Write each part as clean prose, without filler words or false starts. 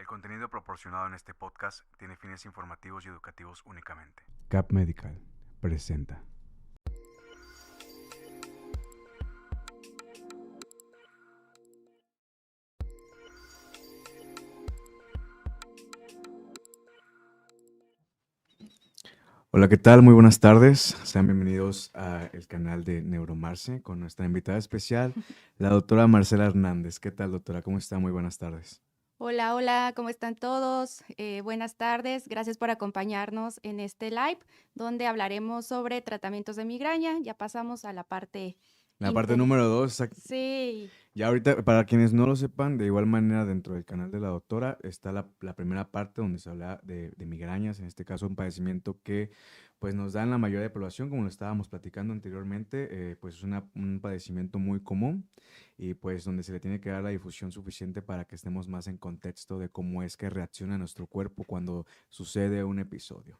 El contenido proporcionado en este podcast tiene fines informativos y educativos únicamente. Cap Medical presenta. Hola, ¿qué tal? Muy buenas tardes. Sean bienvenidos al canal de Neuromarce con nuestra invitada especial, la doctora Marcela Hernández. ¿Qué tal, doctora? ¿Cómo está? Muy buenas tardes. Hola, hola, ¿cómo están todos? Buenas tardes, gracias por acompañarnos en este live donde hablaremos sobre tratamientos de migraña. Ya pasamos a la parte La parte número 2. Sí, Ya ahorita, para quienes no lo sepan, de igual manera dentro del canal de la doctora está la primera parte donde se habla de migrañas, en este caso un padecimiento que pues nos da en la mayoría de población, como lo estábamos platicando anteriormente, pues es un padecimiento muy común y pues donde se le tiene que dar la difusión suficiente para que estemos más en contexto de cómo es que reacciona nuestro cuerpo cuando sucede un episodio.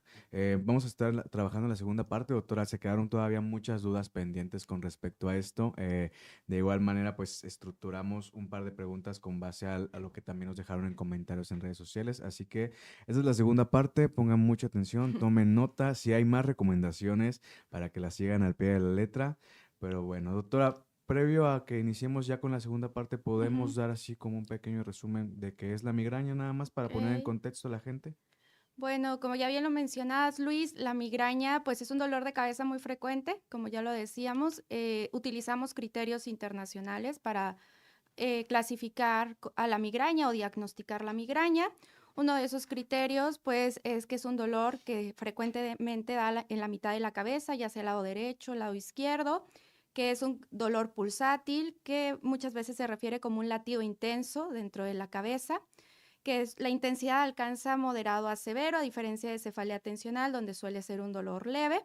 Vamos a estar trabajando en la segunda parte, doctora, se quedaron todavía muchas dudas pendientes con respecto a esto. De igual manera, pues estructuramos un par de preguntas con base a lo que también nos dejaron en comentarios en redes sociales. Así que esa es la segunda parte. Pongan mucha atención, tomen nota. Si hay más recomendaciones para que las sigan al pie de la letra. Pero bueno, doctora, previo a que iniciemos ya con la segunda parte, ¿podemos ujú, dar así como un pequeño resumen de qué es la migraña nada más para poner en ok. contexto a la gente? Bueno, como ya bien lo mencionabas, Luis, la migraña pues es un dolor de cabeza muy frecuente, como ya lo decíamos. Utilizamos criterios internacionales para clasificar a la migraña o diagnosticar la migraña. Uno de esos criterios, pues, es que es un dolor que frecuentemente da en la mitad de la cabeza, ya sea el lado derecho, el lado izquierdo, que es un dolor pulsátil, que muchas veces se refiere como un latido intenso dentro de la cabeza, que es, la intensidad alcanza moderado a severo, a diferencia de cefalea tensional, donde suele ser un dolor leve,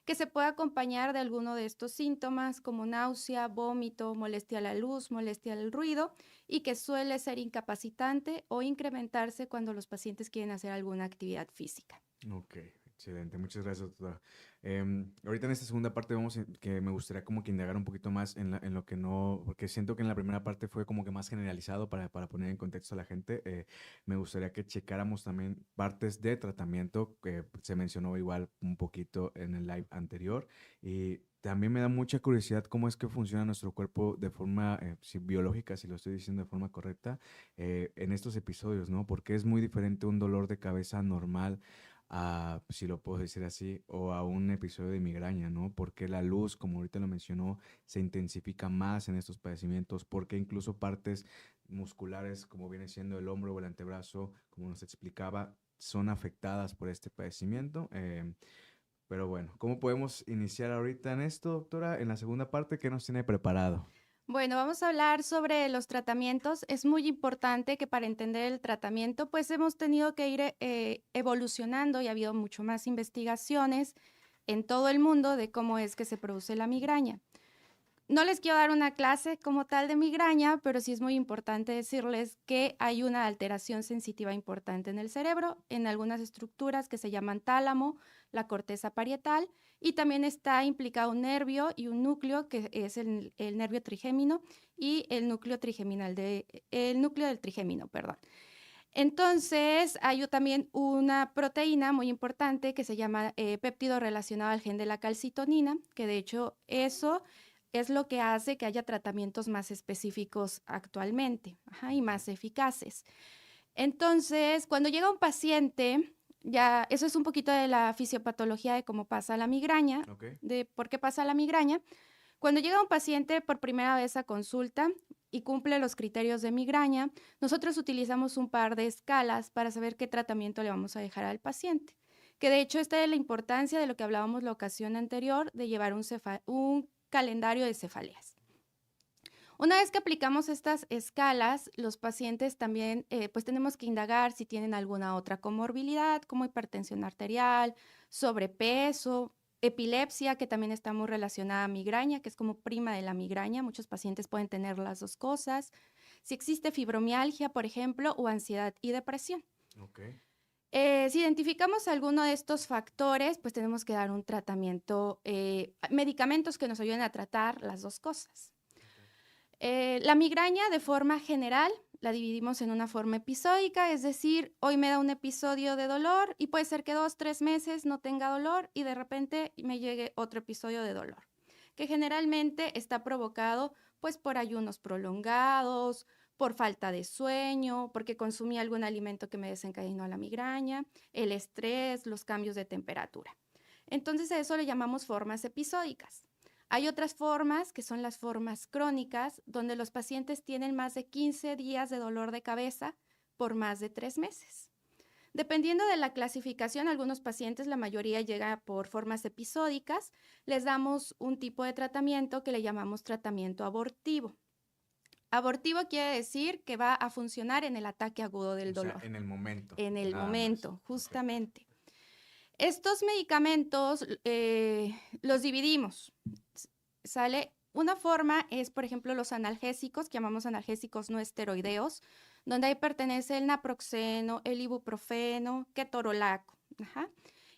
que se puede acompañar de alguno de estos síntomas como náusea, vómito, molestia a la luz, molestia al ruido, y que suele ser incapacitante o incrementarse cuando los pacientes quieren hacer alguna actividad física. Ok, excelente. Muchas gracias, doctora. Ahorita en esta segunda parte que me gustaría como que indagar un poquito más en lo que no, porque siento que en la primera parte fue como que más generalizado para poner en contexto a la gente. Me gustaría que checáramos también partes de tratamiento que se mencionó igual un poquito en el live anterior. Y también me da mucha curiosidad cómo es que funciona nuestro cuerpo de forma biológica, si lo estoy diciendo de forma correcta, en estos episodios, ¿no? Porque es muy diferente un dolor de cabeza normal a, si lo puedo decir así, o a un episodio de migraña, ¿no? Porque la luz, como ahorita lo mencionó, se intensifica más en estos padecimientos, porque incluso partes musculares, como viene siendo el hombro o el antebrazo, como nos explicaba, son afectadas por este padecimiento. Pero bueno, ¿cómo podemos iniciar ahorita en esto, doctora? En la segunda parte, ¿qué nos tiene preparado? Bueno, vamos a hablar sobre los tratamientos. Es muy importante que para entender el tratamiento, pues hemos tenido que ir evolucionando y ha habido mucho más investigaciones en todo el mundo de cómo es que se produce la migraña. No les quiero dar una clase como tal de migraña, pero sí es muy importante decirles que hay una alteración sensitiva importante en el cerebro, en algunas estructuras que se llaman tálamo, la corteza parietal, y también está implicado un nervio y un núcleo, que es el nervio trigémino y el núcleo trigeminal el núcleo del trigémino, perdón. Entonces, hay también una proteína muy importante que se llama péptido relacionado al gen de la calcitonina, que de hecho eso es lo que hace que haya tratamientos más específicos actualmente, ajá, y más eficaces. Entonces, cuando llega un paciente, ya eso es un poquito de la fisiopatología de cómo pasa la migraña, Ok. de por qué pasa la migraña. Cuando llega un paciente por primera vez a consulta y cumple los criterios de migraña, nosotros utilizamos un par de escalas para saber qué tratamiento le vamos a dejar al paciente. Que de hecho esta es la importancia de lo que hablábamos la ocasión anterior de llevar un calendario de cefaleas. Una vez que aplicamos estas escalas, los pacientes también pues tenemos que indagar si tienen alguna otra comorbilidad como hipertensión arterial, sobrepeso, epilepsia, que también está muy relacionada a migraña, que es como prima de la migraña. Muchos pacientes pueden tener las dos cosas. Si existe fibromialgia, por ejemplo, o ansiedad y depresión. Ok. Si identificamos alguno de estos factores, pues tenemos que dar un tratamiento, medicamentos que nos ayuden a tratar las dos cosas. La migraña de forma general la dividimos en una forma episódica, es decir, hoy me da un episodio de dolor y puede ser que 2, 3 meses no tenga dolor y de repente me llegue otro episodio de dolor, que generalmente está provocado pues por ayunos prolongados, por falta de sueño, porque consumí algún alimento que me desencadenó la migraña, el estrés, los cambios de temperatura. Entonces a eso le llamamos formas episódicas. Hay otras formas, que son las formas crónicas, donde los pacientes tienen más de 15 días de dolor de cabeza por más de 3 meses. Dependiendo de la clasificación, algunos pacientes, la mayoría llega por formas episódicas, les damos un tipo de tratamiento que le llamamos tratamiento abortivo. Abortivo quiere decir que va a funcionar en el ataque agudo del dolor. O sea, en el momento. En el nada momento, más. justamente. Estos medicamentos los dividimos. Sale una forma es, por ejemplo, los analgésicos, que llamamos analgésicos no esteroideos, donde ahí pertenece el naproxeno, el ibuprofeno, ketorolaco. Ajá.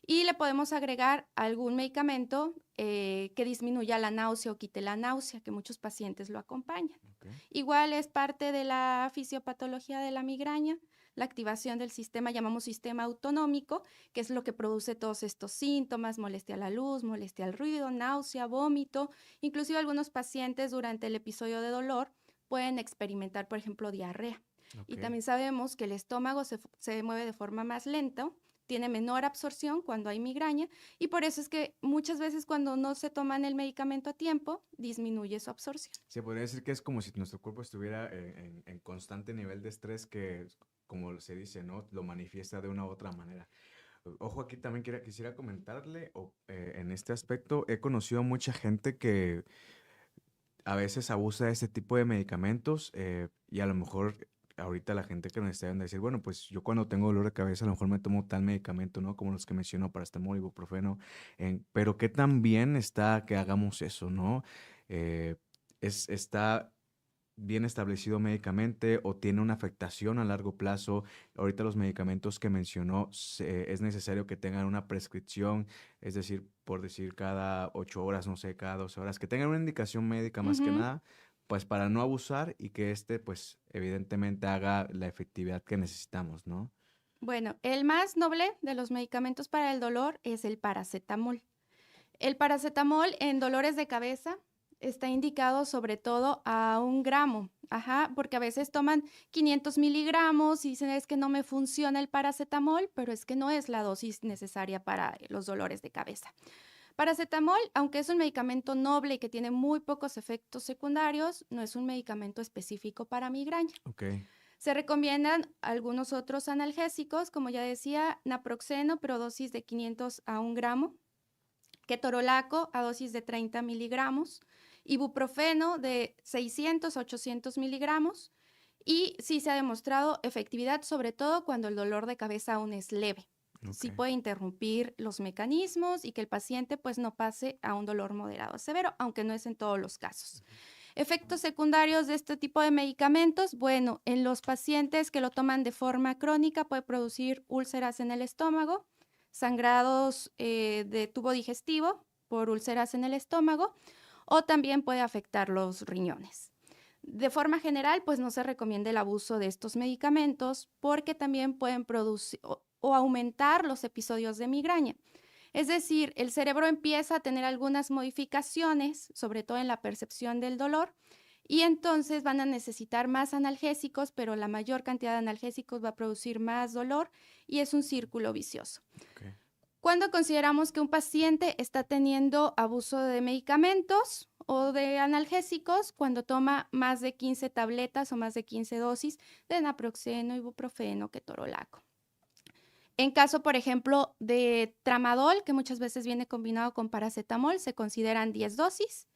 Y le podemos agregar algún medicamento que disminuya la náusea o quite la náusea, que muchos pacientes lo acompañan. Okay. Igual es parte de la fisiopatología de la migraña, la activación del sistema, llamamos sistema autonómico, que es lo que produce todos estos síntomas, molestia a la luz, molestia al ruido, náusea, vómito. Inclusive algunos pacientes durante el episodio de dolor pueden experimentar, por ejemplo, diarrea. Okay. Y también sabemos que el estómago se mueve de forma más lenta, tiene menor absorción cuando hay migraña y por eso es que muchas veces cuando no se toman el medicamento a tiempo, disminuye su absorción. Se podría decir que es como si nuestro cuerpo estuviera en constante nivel de estrés que, como se dice, ¿no? Lo manifiesta de una u otra manera. Ojo, aquí también quisiera comentarle, en este aspecto, he conocido a mucha gente que a veces abusa de este tipo de medicamentos y a lo mejor ahorita la gente que nos está viendo decir, bueno, pues yo cuando tengo dolor de cabeza a lo mejor me tomo tal medicamento, ¿no? Como los que menciono, paracetamol, ibuprofeno, pero qué tan bien está que hagamos eso, ¿no? Está bien establecido médicamente o tiene una afectación a largo plazo. Ahorita los medicamentos que mencionó, es necesario que tengan una prescripción, es decir, por decir cada 8 horas, no sé, cada 12 horas, que tengan una indicación médica más que nada, pues para no abusar y que pues evidentemente haga la efectividad que necesitamos, ¿no? Bueno, el más noble de los medicamentos para el dolor es el paracetamol. El paracetamol en dolores de cabeza está indicado sobre todo a 1 gramo, porque a veces toman 500 miligramos y dicen es que no me funciona el paracetamol, pero es que no es la dosis necesaria para los dolores de cabeza. Paracetamol, aunque es un medicamento noble y que tiene muy pocos efectos secundarios, no es un medicamento específico para migraña. Okay. Se recomiendan algunos otros analgésicos, como ya decía, naproxeno, pero dosis de 500 a 1 gramo, ketorolaco a dosis de 30 miligramos, ibuprofeno de 600 a 800 miligramos, y sí se ha demostrado efectividad, sobre todo cuando el dolor de cabeza aún es leve. Okay. Sí puede interrumpir los mecanismos y que el paciente pues no pase a un dolor moderado o severo, aunque no es en todos los casos. Efectos secundarios de este tipo de medicamentos, bueno, en los pacientes que lo toman de forma crónica puede producir úlceras en el estómago, sangrados de tubo digestivo por úlceras en el estómago o también puede afectar los riñones. De forma general, pues no se recomienda el abuso de estos medicamentos porque también pueden producir o aumentar los episodios de migraña. Es decir, el cerebro empieza a tener algunas modificaciones, sobre todo en la percepción del dolor, y entonces van a necesitar más analgésicos, pero la mayor cantidad de analgésicos va a producir más dolor y es un círculo vicioso. Okay. ¿Cuándo consideramos que un paciente está teniendo abuso de medicamentos o de analgésicos? Cuando toma más de 15 tabletas o más de 15 dosis de naproxeno, ibuprofeno, ketorolaco. En caso, por ejemplo, de tramadol, que muchas veces viene combinado con paracetamol, se consideran 10 dosis,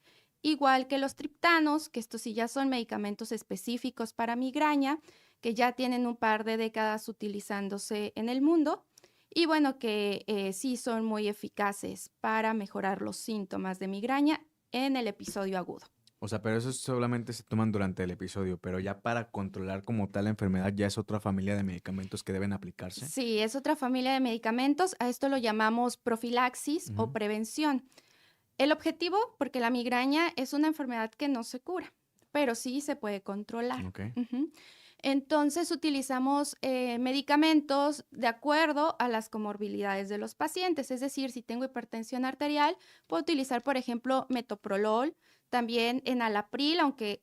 igual que los triptanos, que estos sí ya son medicamentos específicos para migraña, que ya tienen un par de décadas utilizándose en el mundo, y bueno, que sí son muy eficaces para mejorar los síntomas de migraña en el episodio agudo. O sea, pero esos solamente se toman durante el episodio, pero ya para controlar como tal la enfermedad ya es otra familia de medicamentos que deben aplicarse. Sí, es otra familia de medicamentos. A esto lo llamamos profilaxis o prevención. El objetivo, porque la migraña es una enfermedad que no se cura, pero sí se puede controlar. Okay. Entonces utilizamos medicamentos de acuerdo a las comorbilidades de los pacientes. Es decir, si tengo hipertensión arterial, puedo utilizar, por ejemplo, metoprolol, también enalapril, aunque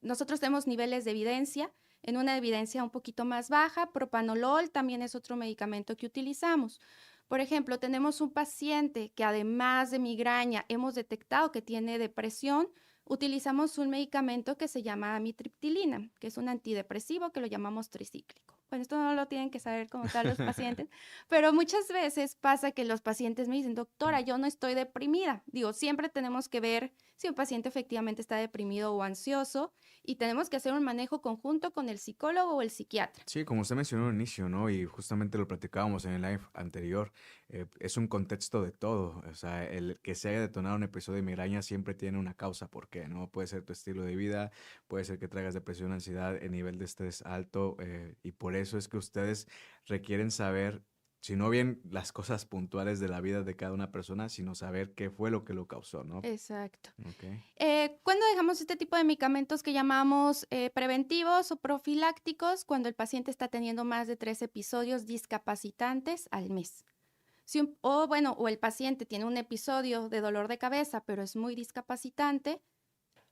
nosotros tenemos niveles de evidencia, en una evidencia un poquito más baja. Propanolol también es otro medicamento que utilizamos. Por ejemplo, tenemos un paciente que además de migraña hemos detectado que tiene depresión. Utilizamos un medicamento que se llama amitriptilina, que es un antidepresivo que lo llamamos tricíclico. Bueno, esto no lo tienen que saber como tal los pacientes, pero muchas veces pasa que los pacientes me dicen, doctora, yo no estoy deprimida. Digo, siempre tenemos que ver si un paciente efectivamente está deprimido o ansioso y tenemos que hacer un manejo conjunto con el psicólogo o el psiquiatra. Sí, como usted mencionó al inicio, ¿no? Y justamente lo platicábamos en el live anterior, es un contexto de todo. O sea, el que se haya detonado un episodio de migraña siempre tiene una causa, ¿por qué? ¿No? Puede ser tu estilo de vida, puede ser que traigas depresión, ansiedad, el nivel de estrés alto, y por eso es que ustedes requieren saber, si no bien las cosas puntuales de la vida de cada una persona, sino saber qué fue lo que lo causó, ¿no? Exacto. Ok. ¿Cuándo dejamos este tipo de medicamentos que llamamos preventivos o profilácticos? Cuando el paciente está teniendo más de 3 episodios discapacitantes al mes. O el paciente tiene un episodio de dolor de cabeza, pero es muy discapacitante,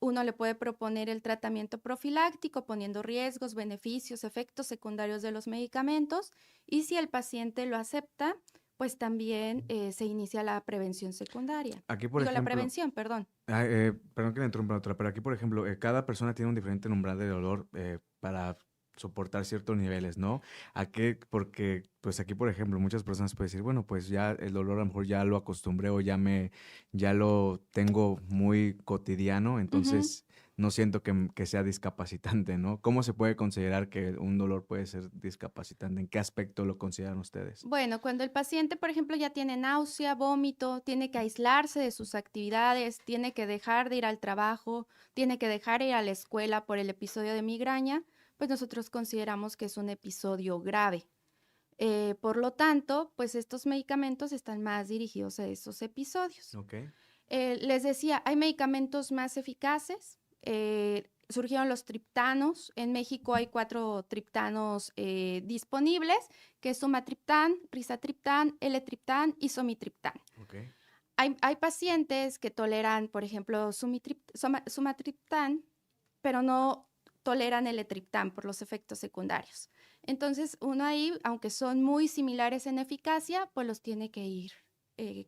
uno le puede proponer el tratamiento profiláctico poniendo riesgos, beneficios, efectos secundarios de los medicamentos, y si el paciente lo acepta, pues también se inicia la prevención secundaria. Aquí, por Digo, la ejemplo, prevención, perdón. perdón que le interrumpa otra, pero aquí, por ejemplo, cada persona tiene un diferente umbral de dolor para soportar ciertos niveles, ¿no? Porque, pues aquí, por ejemplo, muchas personas pueden decir, bueno, pues ya el dolor a lo mejor ya lo acostumbré o ya lo tengo muy cotidiano, entonces no siento que sea discapacitante, ¿no? ¿Cómo se puede considerar que un dolor puede ser discapacitante? ¿En qué aspecto lo consideran ustedes? Bueno, cuando el paciente, por ejemplo, ya tiene náusea, vómito, tiene que aislarse de sus actividades, tiene que dejar de ir al trabajo, tiene que dejar de ir a la escuela por el episodio de migraña, pues nosotros consideramos que es un episodio grave. Por lo tanto, pues estos medicamentos están más dirigidos a esos episodios. Ok. Les decía, hay medicamentos más eficaces. Surgieron los triptanos. En México hay 4 triptanos disponibles, que es sumatriptán, rizatriptán, L-triptán y somitriptán. Ok. Hay pacientes que toleran, por ejemplo, sumatriptán, pero no toleran L-triptán por los efectos secundarios. Entonces, uno ahí, aunque son muy similares en eficacia, pues los tiene que ir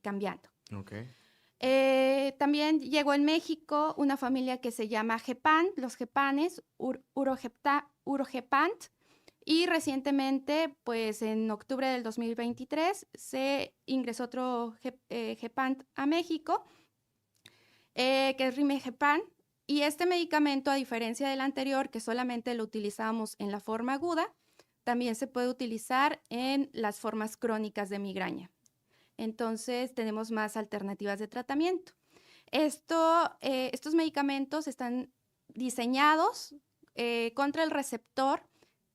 cambiando. Ok. También llegó en México una familia que se llama Gepan, los Gepanes, Urogepant, y recientemente, pues en octubre del 2023, se ingresó otro Gepant a México, que es Rimegepan, y este medicamento, a diferencia del anterior, que solamente lo utilizamos en la forma aguda, también se puede utilizar en las formas crónicas de migraña. Entonces, tenemos más alternativas de tratamiento. Estos medicamentos están diseñados contra el receptor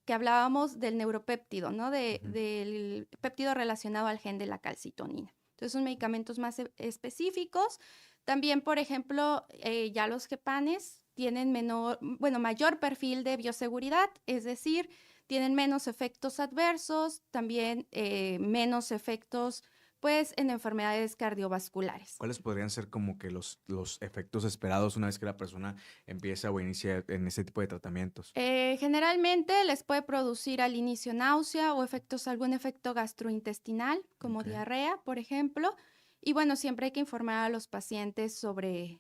que hablábamos del neuropéptido, ¿no? Del péptido relacionado al gen de la calcitonina. Entonces, son medicamentos más específicos. También, por ejemplo, ya los gepanes tienen mayor perfil de bioseguridad, es decir, tienen menos efectos adversos, también menos efectos pues en enfermedades cardiovasculares. ¿Cuáles podrían ser como que los efectos esperados una vez que la persona empieza o inicia en ese tipo de tratamientos? Generalmente les puede producir al inicio náusea o algún efecto gastrointestinal, como diarrea, por ejemplo. Y bueno, siempre hay que informar a los pacientes sobre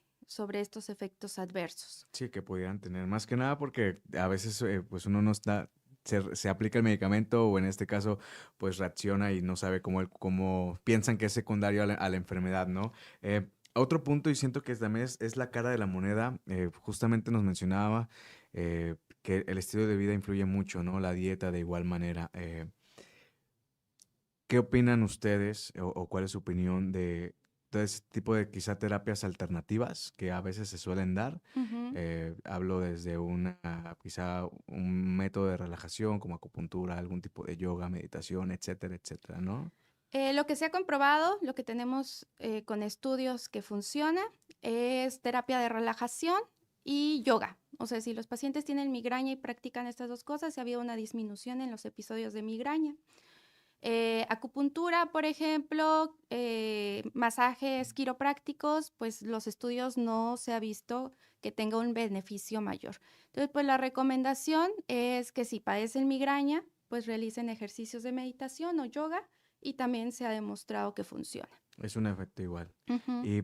estos efectos adversos. Sí, que pudieran tener más que nada porque a veces pues uno no está, se aplica el medicamento o en este caso pues reacciona y no sabe cómo piensan que es secundario a la enfermedad, ¿no? Otro punto y siento que también es la cara de la moneda, justamente nos mencionaba que el estilo de vida influye mucho, ¿no? La dieta de igual manera. ¿Qué opinan ustedes o cuál es su opinión de todo ese tipo de quizá terapias alternativas que a veces se suelen dar? Hablo desde quizá un método de relajación como acupuntura, algún tipo de yoga, meditación, etcétera, etcétera, ¿no? Lo que se ha comprobado, lo que tenemos con estudios que funciona, es terapia de relajación y yoga. O sea, si los pacientes tienen migraña y practican estas dos cosas, ha habido una disminución en los episodios de migraña. Acupuntura, por ejemplo, masajes quiroprácticos, pues los estudios no se ha visto que tenga un beneficio mayor. Entonces, pues la recomendación es que si padecen migraña, pues realicen ejercicios de meditación o yoga y también se ha demostrado que funciona. Es un efecto igual. Ujú. Y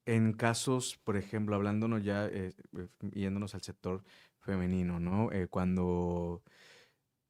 en casos, por ejemplo, hablándonos ya, yéndonos al sector femenino, ¿no? Cuando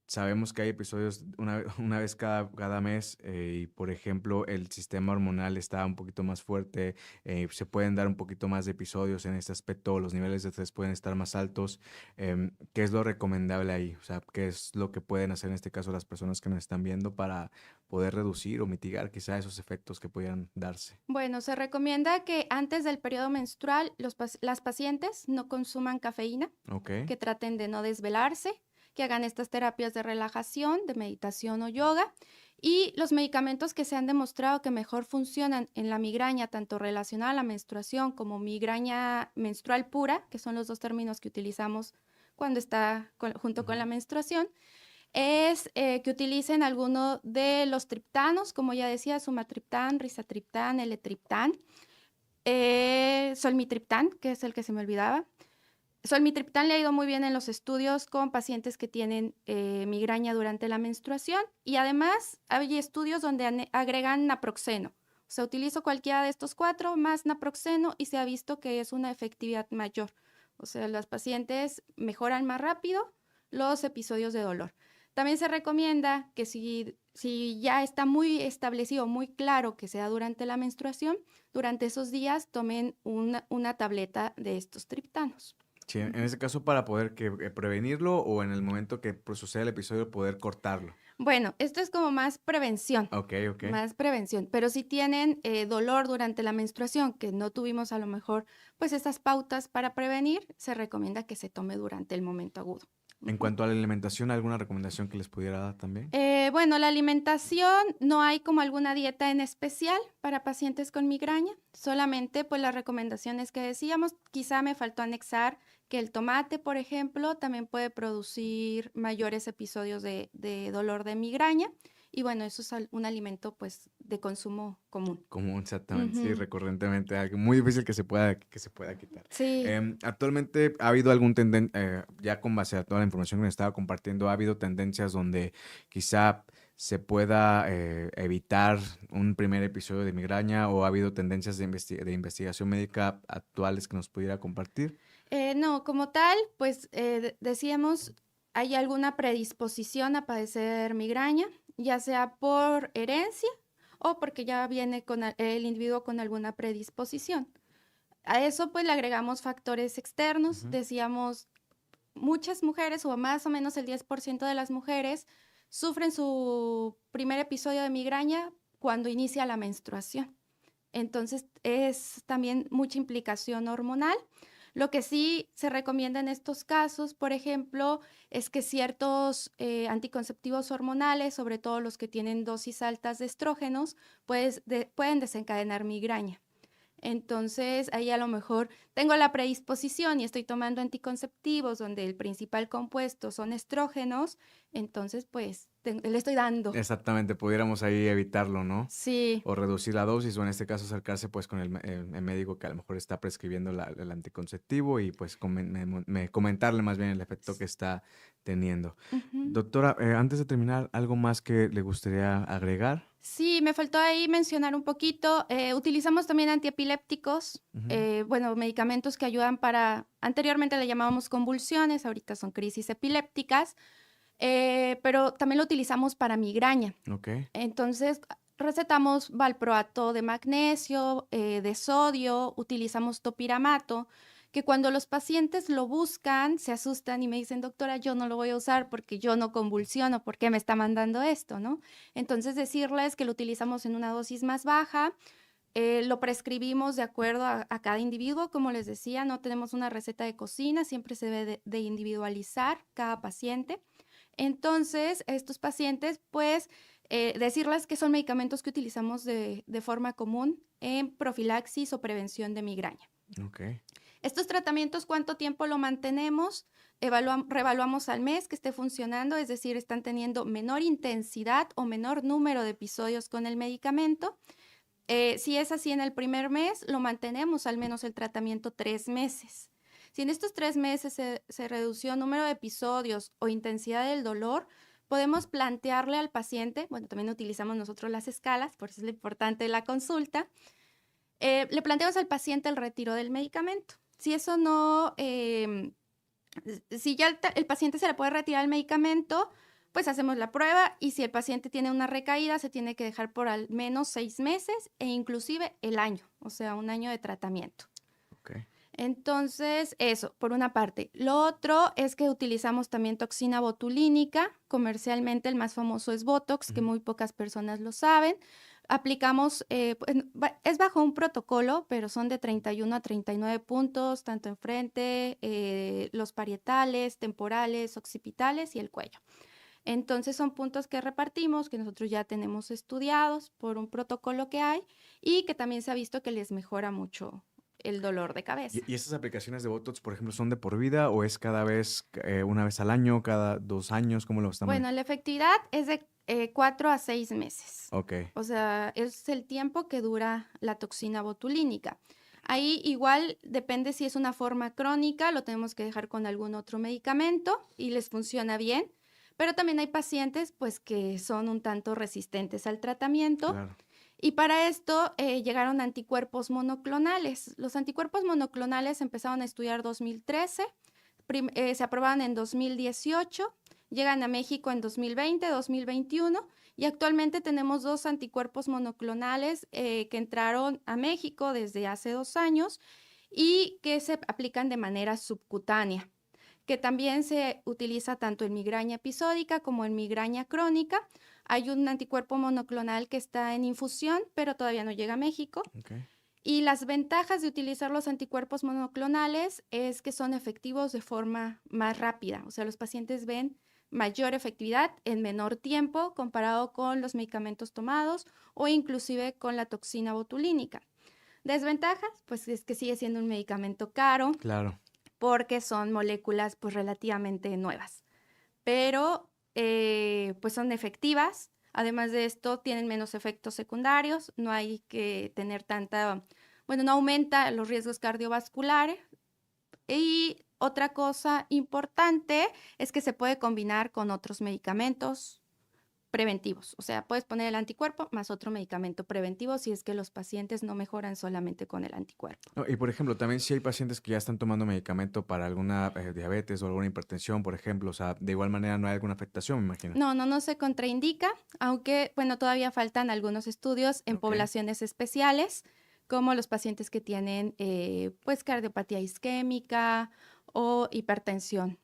sabemos que hay episodios una vez cada mes y, por ejemplo, el sistema hormonal está un poquito más fuerte, se pueden dar un poquito más de episodios en este aspecto, los niveles de estrés pueden estar más altos. ¿Qué es lo recomendable ahí? O sea, ¿qué es lo que pueden hacer en este caso las personas que nos están viendo para poder reducir o mitigar quizá esos efectos que pudieran darse? Bueno, se recomienda que antes del periodo menstrual las pacientes no consuman cafeína, Ok. que traten de no desvelarse, que hagan estas terapias de relajación, de meditación o yoga. Y los medicamentos que se han demostrado que mejor funcionan en la migraña, tanto relacionada a la menstruación como migraña menstrual pura, que son los dos términos que utilizamos cuando está junto con la menstruación, es que utilicen alguno de los triptanos, como ya decía, sumatriptán, rizatriptán, L-triptán, solmitriptán, que es el que se me olvidaba. Solmitriptán le ha ido muy bien en los estudios con pacientes que tienen migraña durante la menstruación y además hay estudios donde agregan naproxeno. O sea, utilizo cualquiera de estos 4 más naproxeno y se ha visto que es una efectividad mayor. O sea, las pacientes mejoran más rápido los episodios de dolor. También se recomienda que si ya está muy establecido, muy claro que se da durante la menstruación, durante esos días tomen una tableta de estos triptanos. Sí, en ese caso para poder prevenirlo o en el momento que sucede el episodio poder cortarlo. Bueno, esto es como más prevención, Ok, ok. más prevención, pero si tienen dolor durante la menstruación, que no tuvimos a lo mejor pues estas pautas para prevenir, se recomienda que se tome durante el momento agudo. En cuanto a la alimentación, ¿alguna recomendación que les pudiera dar también? Bueno, la alimentación, no hay como alguna dieta en especial para pacientes con migraña, solamente pues las recomendaciones que decíamos, quizá me faltó anexar que el tomate, por ejemplo, también puede producir mayores episodios de dolor de migraña y bueno, eso es un alimento pues de consumo común. Común, exactamente, sí, Ujú. recurrentemente, algo muy difícil que se pueda quitar. Sí. Actualmente ha habido algún ya con base a toda la información que me estaba compartiendo, ha habido tendencias donde quizá se pueda evitar un primer episodio de migraña o ha habido tendencias de investigación médica actuales que nos pudiera compartir. No, como tal, pues decíamos, hay alguna predisposición a padecer migraña, ya sea por herencia o porque ya viene con el individuo con alguna predisposición. A eso pues le agregamos factores externos, Ujú. decíamos, muchas mujeres o más o menos el 10% de las mujeres sufren su primer episodio de migraña cuando inicia la menstruación. Entonces es también mucha implicación hormonal. Lo que sí se recomienda en estos casos, por ejemplo, es que ciertos anticonceptivos hormonales, sobre todo los que tienen dosis altas de estrógenos, pueden desencadenar migraña. Entonces, ahí a lo mejor tengo la predisposición y estoy tomando anticonceptivos donde el principal compuesto son estrógenos, entonces pues le estoy dando. Exactamente, pudiéramos ahí evitarlo, ¿no? Sí. O reducir la dosis o en este caso acercarse pues con el médico que a lo mejor está prescribiendo el anticonceptivo y pues comentarle más bien el efecto que está teniendo. Ujú. Doctora, antes de terminar, ¿algo más que le gustaría agregar? Sí, me faltó ahí mencionar un poquito. Utilizamos también antiepilépticos, Ujú. bueno, medicamentos que ayudan para, anteriormente le llamábamos convulsiones, ahorita son crisis epilépticas, pero también lo utilizamos para migraña. Ok. Entonces, recetamos valproato de magnesio, de sodio, utilizamos topiramato, que cuando los pacientes lo buscan, se asustan y me dicen, doctora, yo no lo voy a usar porque yo no convulsiono, ¿por qué me está mandando esto, no? Entonces, decirles que lo utilizamos en una dosis más baja, lo prescribimos de acuerdo a cada individuo, como les decía, no tenemos una receta de cocina, siempre se debe de individualizar cada paciente. Entonces, estos pacientes, pues, decirles que son medicamentos que utilizamos de forma común en profilaxis o prevención de migraña. Ok. Estos tratamientos, ¿cuánto tiempo lo mantenemos? Reevaluamos al mes que esté funcionando, es decir, están teniendo menor intensidad o menor número de episodios con el medicamento. Si es así en el primer mes, lo mantenemos al menos el tratamiento 3 meses. Si en estos 3 meses se redució el número de episodios o intensidad del dolor, podemos plantearle al paciente, bueno, también utilizamos nosotros las escalas, por eso es lo importante de la consulta, le planteamos al paciente el retiro del medicamento. Si eso no, si ya el paciente se le puede retirar el medicamento, pues hacemos la prueba y si el paciente tiene una recaída, se tiene que dejar por al menos 6 meses e inclusive el año, o sea, 1 año de tratamiento. Okay. Entonces, eso, por una parte. Lo otro es que utilizamos también toxina botulínica. Comercialmente el más famoso es Botox, que muy pocas personas lo saben. Aplicamos, es bajo un protocolo, pero son de 31 a 39 puntos, tanto en frente, los parietales, temporales, occipitales y el cuello. Entonces son puntos que repartimos, que nosotros ya tenemos estudiados por un protocolo que hay y que también se ha visto que les mejora mucho el dolor de cabeza. ¿Y estas aplicaciones de Botox, por ejemplo, son de por vida o es cada vez, una vez al año, cada 2 años? ¿Cómo lo están? Bueno, la efectividad es de 4 a 6 meses. Ok. O sea, es el tiempo que dura la toxina botulínica. Ahí igual depende si es una forma crónica, lo tenemos que dejar con algún otro medicamento y les funciona bien. Pero también hay pacientes pues que son un tanto resistentes al tratamiento. Claro. Y para esto llegaron anticuerpos monoclonales. Los anticuerpos monoclonales empezaron a estudiar en 2013, se aprobaron en 2018, llegan a México en 2020, 2021 y actualmente tenemos 2 anticuerpos monoclonales que entraron a México desde hace 2 años y que se aplican de manera subcutánea, que también se utiliza tanto en migraña episódica como en migraña crónica. Hay un anticuerpo monoclonal que está en infusión, pero todavía no llega a México. Okay. Y las ventajas de utilizar los anticuerpos monoclonales es que son efectivos de forma más rápida. O sea, los pacientes ven mayor efectividad en menor tiempo comparado con los medicamentos tomados o inclusive con la toxina botulínica. Desventajas, pues es que sigue siendo un medicamento caro. Claro. Porque son moléculas pues relativamente nuevas. Pero pues son efectivas. Además de esto, tienen menos efectos secundarios. No hay que tener no aumenta los riesgos cardiovasculares. Y otra cosa importante es que se puede combinar con otros medicamentos preventivos. O sea, puedes poner el anticuerpo más otro medicamento preventivo si es que los pacientes no mejoran solamente con el anticuerpo. Y por ejemplo, también si hay pacientes que ya están tomando medicamento para alguna diabetes o alguna hipertensión, por ejemplo, o sea, de igual manera no hay alguna afectación, me imagino. No se contraindica, aunque, bueno, todavía faltan algunos estudios en poblaciones especiales, como los pacientes que tienen, pues, cardiopatía isquémica o hipertensión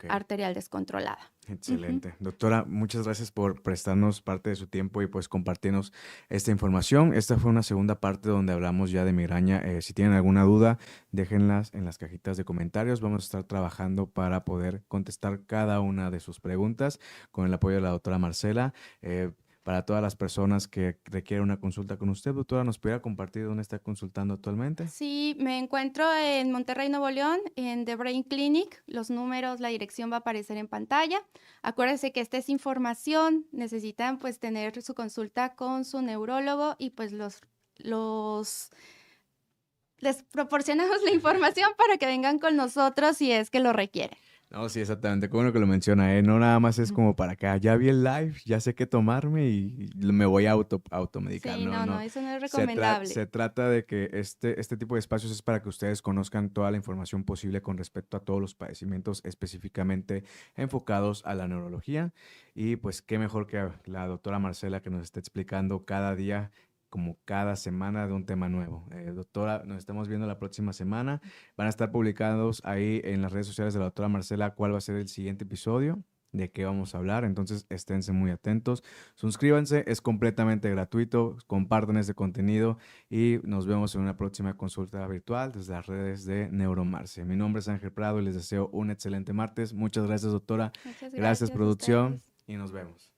arterial descontrolada. Excelente. Doctora, muchas gracias por prestarnos parte de su tiempo y pues compartirnos esta información. Esta fue una segunda parte donde hablamos ya de migraña. Si tienen alguna duda, déjenlas en las cajitas de comentarios. Vamos a estar trabajando para poder contestar cada una de sus preguntas con el apoyo de la doctora Marcela. Para todas las personas que requieren una consulta con usted, doctora, ¿nos pudiera compartir dónde está consultando actualmente? Sí, me encuentro en Monterrey, Nuevo León, en The Brain Clinic. Los números, la dirección va a aparecer en pantalla. Acuérdense que esta es información. Necesitan pues tener su consulta con su neurólogo y pues les proporcionamos la información para que vengan con nosotros si es que lo requieren. No, sí, exactamente, como lo que lo menciona, no nada más es como para acá, ya vi el live, ya sé qué tomarme y me voy a automedicar. Sí, no, eso no es recomendable. Se trata de que este tipo de espacios es para que ustedes conozcan toda la información posible con respecto a todos los padecimientos específicamente enfocados a la neurología y pues qué mejor que la doctora Marcela que nos esté explicando cada día como cada semana de un tema nuevo. Doctora, nos estamos viendo la próxima semana. Van a estar publicados ahí en las redes sociales de la doctora Marcela cuál va a ser el siguiente episodio, de qué vamos a hablar. Entonces, esténse muy atentos. Suscríbanse, es completamente gratuito. Compartan este contenido y nos vemos en una próxima consulta virtual desde las redes de Neuromarce. Mi nombre es Ángel Prado y les deseo un excelente martes. Muchas gracias, doctora. Muchas Gracias, a producción. ustedes. Y nos vemos.